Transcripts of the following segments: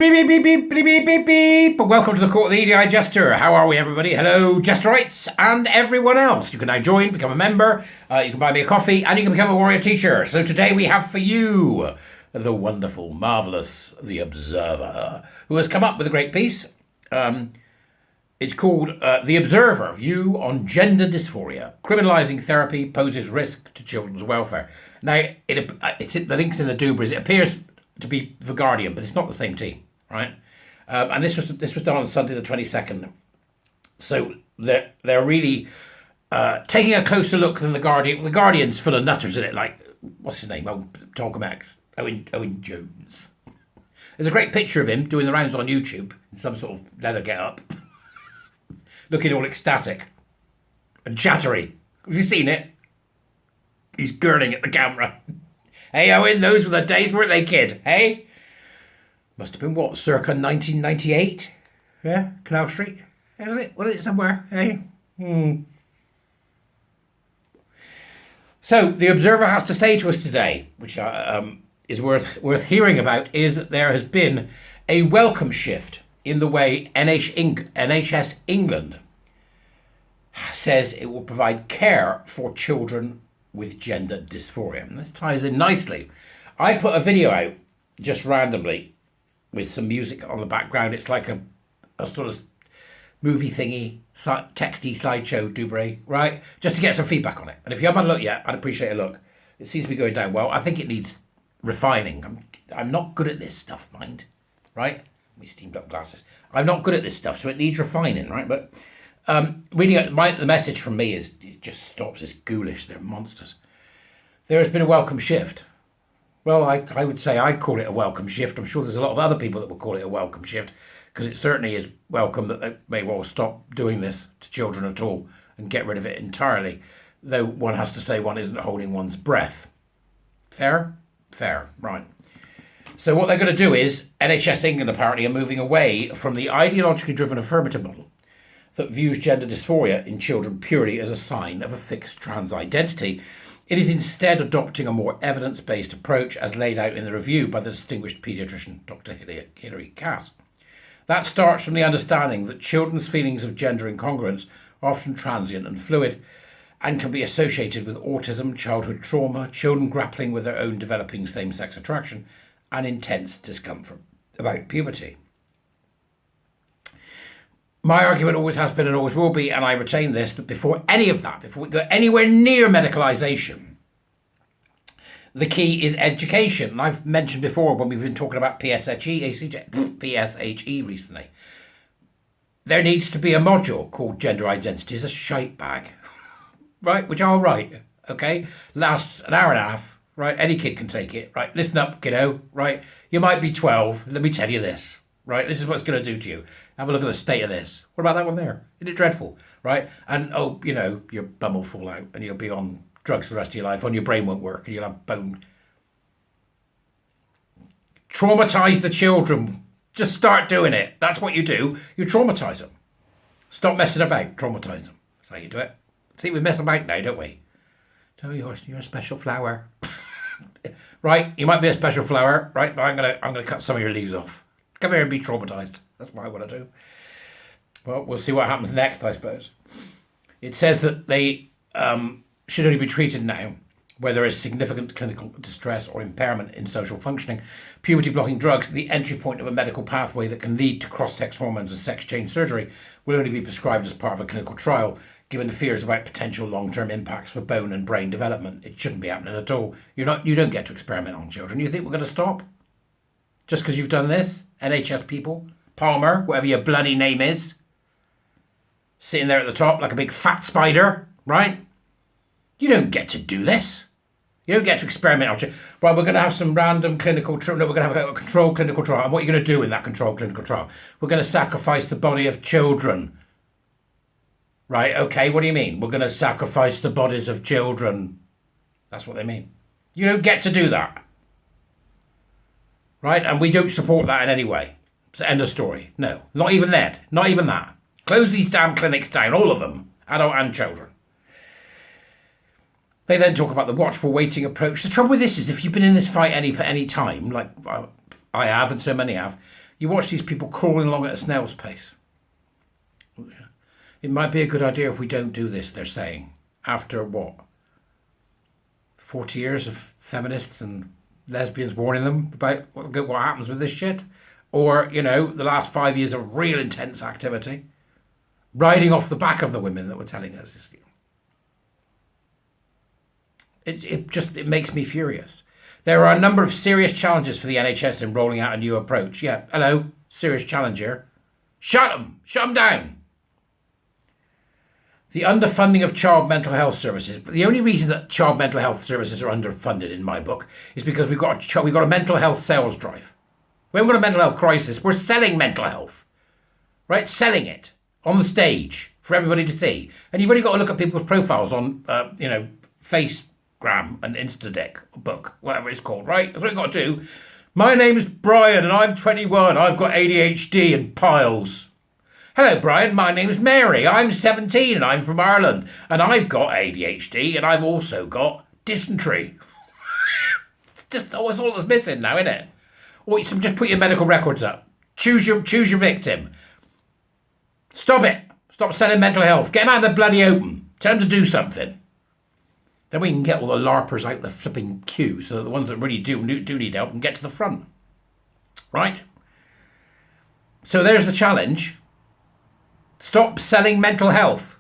Beep, beep, beep, beep, beep, beep, beep, beep. Welcome to the Court of the EDI Jester. How are we, everybody? Hello, Jesterites and everyone else. You can now join, become a member, you can buy me a coffee, and you can become a warrior teacher. So today we have for you the wonderful, marvellous The Observer, who has come up with a great piece. It's called The Observer, View on Gender Dysphoria. Criminalising Therapy Poses Risk to Children's Welfare. Now, the link's in the Dubras. It appears to be The Guardian, but it's not the same team. Right, and this was done on Sunday the 22nd. So they're really taking a closer look than the Guardian. The Guardian's full of nutters in it, like what's his name? Oh, Talcum X, Owen Jones. There's a great picture of him doing the rounds on YouTube in some sort of leather get-up, looking all ecstatic and chattery. Have you seen it? He's gurning at the camera. Hey Owen, those were the days, weren't they, kid? Hey. Must have been what, circa 1998? Yeah, Canal Street, isn't it? Was it somewhere? Hey. So the Observer has to say to us today, which is worth hearing about, is that there has been a welcome shift in the way NHS England says it will provide care for children with gender dysphoria. And this ties in nicely. I put a video out just randomly with some music on the background. It's like a sort of movie thingy, texty slideshow, Dubray, right? Just to get some feedback on it. And if you haven't had a look yet, I'd appreciate a look. It seems to be going down well. I think it needs refining. I'm not good at this stuff, mind, right? Me steamed up glasses. I'm not good at this stuff, so it needs refining, right? But really, the message from me is it just stops. It's ghoulish. They're monsters. There has been a welcome shift. Well, I would say I'd call it a welcome shift. I'm sure there's a lot of other people that would call it a welcome shift, because it certainly is welcome that they may well stop doing this to children at all and get rid of it entirely, though one has to say one isn't holding one's breath. Fair? Fair, right. So what they're going to do is, NHS England apparently are moving away from the ideologically driven affirmative model that views gender dysphoria in children purely as a sign of a fixed trans identity. It is instead adopting a more evidence-based approach as laid out in the review by the distinguished paediatrician Dr. Hilary Cass. That starts from the understanding that children's feelings of gender incongruence are often transient and fluid and can be associated with autism, childhood trauma, children grappling with their own developing same-sex attraction, and intense discomfort about puberty. My argument always has been and always will be, and I retain this, that before any of that, before we go anywhere near medicalisation, the key is education. And I've mentioned before when we've been talking about PSHE recently, there needs to be a module called Gender Identity as a shite bag, right? Which I'll write, okay? Lasts an hour and a half, right? Any kid can take it, right? Listen up, kiddo, right? You might be 12. Let me tell you this, right? This is what it's going to do to you. Have a look at the state of this. What about that one there? Isn't it dreadful, right? And, your bum will fall out and you'll be on drugs for the rest of your life, and your brain won't work and you'll have bone. Traumatise the children. Just start doing it. That's what you do. You traumatise them. Stop messing about. Traumatise them. That's how you do it. See, we mess about now, don't we? So you're a special flower. Right? You might be a special flower, right? But I'm gonna cut some of your leaves off. Come here and be traumatised. That's what I want to do. Well, we'll see what happens next, I suppose. It says that they should only be treated now where there is significant clinical distress or impairment in social functioning. Puberty-blocking drugs, the entry point of a medical pathway that can lead to cross-sex hormones and sex change surgery, will only be prescribed as part of a clinical trial, given the fears about potential long-term impacts for bone and brain development. It shouldn't be happening at all. You don't get to experiment on children. You think we're going to stop? Just because you've done this? NHS people? Palmer, whatever your bloody name is, sitting there at the top like a big fat spider, right? You don't get to do this. You don't get to experiment on children. Right, we're going to have some random clinical trial. No, we're going to have a controlled clinical trial. And what are you going to do in that controlled clinical trial? We're going to sacrifice the body of children. Right, okay, what do you mean? We're going to sacrifice the bodies of children. That's what they mean. You don't get to do that. Right, and we don't support that in any way. So end of story. No, not even that. Not even that. Close these damn clinics down, all of them, adult and children. They then talk about the watchful waiting approach. The trouble with this is if you've been in this fight any time, like I have and so many have, You watch these people crawling along at a snail's pace. It might be a good idea if we don't do this, they're saying. After what? 40 years of feminists and lesbians warning them about what happens with this shit? Or, the last 5 years of real intense activity. Riding off the back of the women that were telling us this. It makes me furious. There are a number of serious challenges for the NHS in rolling out a new approach. Yeah, hello, serious challenge here. Shut them down. The underfunding of child mental health services. The only reason that child mental health services are underfunded in my book is because we've got a mental health sales drive. We haven't got a mental health crisis. We're selling mental health, right? Selling it on the stage for everybody to see. And you've only got to look at people's profiles on, Facegram and Instadeck book, whatever it's called, right? That's what you've got to do. My name is Brian and I'm 21. I've got ADHD and piles. Hello, Brian. My name is Mary. I'm 17 and I'm from Ireland. And I've got ADHD and I've also got dysentery. It's all that's missing now, isn't it? Or just put your medical records up. Choose your victim. Stop it. Stop selling mental health. Get them out of the bloody open. Tell them to do something. Then we can get all the LARPers out the flipping queue so that the ones that really do need help can get to the front. Right? So there's the challenge. Stop selling mental health.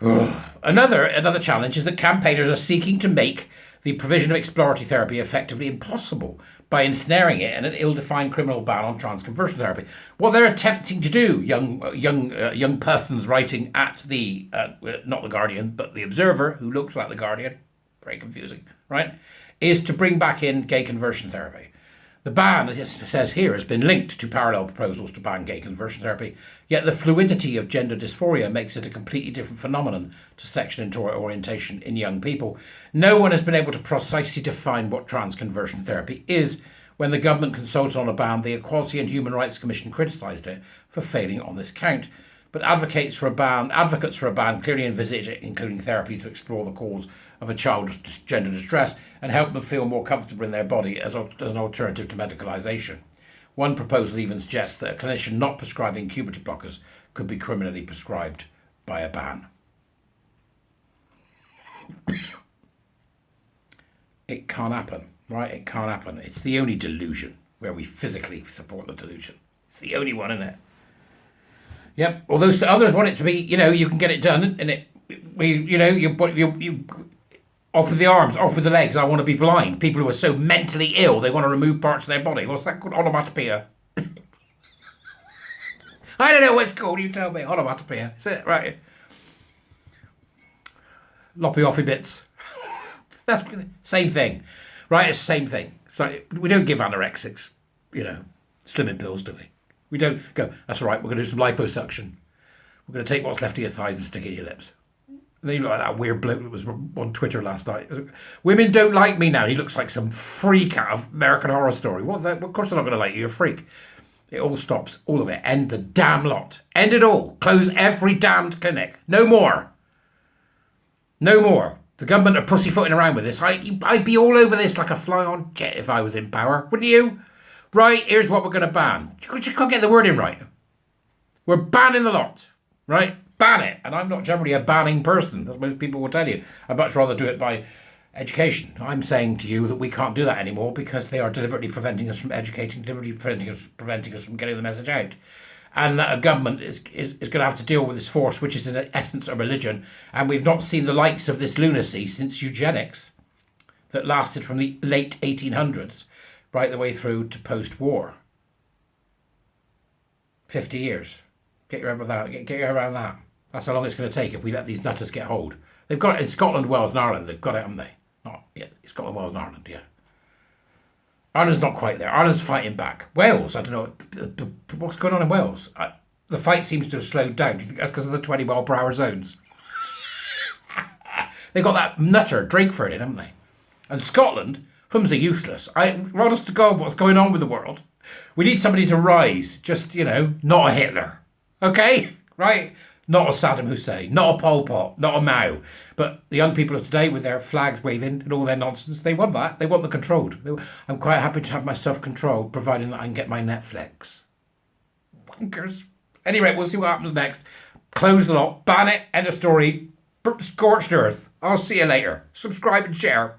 Another challenge is that campaigners are seeking to make the provision of exploratory therapy effectively impossible by ensnaring it in an ill-defined criminal ban on trans-conversion therapy. What they're attempting to do, young persons writing at the, not the Guardian, but the Observer, who looks like the Guardian, very confusing, right, is to bring back in gay conversion therapy. The ban, as it says here, has been linked to parallel proposals to ban gay conversion therapy, yet the fluidity of gender dysphoria makes it a completely different phenomenon to sexual orientation in young people. No one has been able to precisely define what trans conversion therapy is. When the government consulted on a ban, the Equality and Human Rights Commission criticised it for failing on this count. But advocates for a ban clearly envisage it including therapy to explore the cause of a child's gender distress and help them feel more comfortable in their body as an alternative to medicalisation. One proposal even suggests that a clinician not prescribing puberty blockers could be criminally prescribed by a ban. It can't happen, right? It can't happen. It's the only delusion where we physically support the delusion. It's the only one, isn't it? Yep. Although others want it to be, you can get it done, and you off with the arms, off with the legs. I want to be blind. People who are so mentally ill, they want to remove parts of their body. What's that called? Onomatopoeia. I don't know what it's called. You tell me. Onomatopoeia. That's it, right? Loppy offy bits. That's same thing, right? It's the same thing. So we don't give anorexics, slimming pills, do we? We don't go, that's all right, we're going to do some liposuction. We're going to take what's left of your thighs and stick it in your lips. And then you look like that weird bloke that was on Twitter last night. Women don't like me now. He looks like some freak out of American Horror Story. Of course they're not going to like you. You're a freak. It all stops. All of it. End the damn lot. End it all. Close every damned clinic. No more. No more. The government are pussyfooting around with this. I'd be all over this like a fly on jet if I was in power. Wouldn't you? Right, here's what we're going to ban. You just can't get the wording right. We're banning the lot, right? Ban it. And I'm not generally a banning person, as most people will tell you. I'd much rather do it by education. I'm saying to you that we can't do that anymore because they are deliberately preventing us from educating, deliberately preventing us from getting the message out. And that a government is going to have to deal with this force, which is in essence a religion. And we've not seen the likes of this lunacy since eugenics that lasted from the late 1800s. Right the way through to post-war. 50 years. Get your head around that. That's how long it's going to take if we let these nutters get hold. They've got it in Scotland, Wales and Ireland. They've got it, haven't they? Not yet. Scotland, Wales and Ireland, yeah. Ireland's not quite there. Ireland's fighting back. Wales, I don't know. What's going on in Wales? The fight seems to have slowed down. Do you think that's because of the 20 mile per hour zones? They've got that nutter Drakeford in, haven't they? And Scotland... Hum's are useless. Honest to God, what's going on with the world? We need somebody to rise. Just, not a Hitler. Okay? Right? Not a Saddam Hussein, not a Pol Pot, not a Mao. But the young people of today with their flags waving and all their nonsense, they want that. They want the controlled. I'm quite happy to have myself controlled, providing that I can get my Netflix. Wankers. Anyway, we'll see what happens next. Close the lot, ban it, end of story. Scorched earth. I'll see you later. Subscribe and share.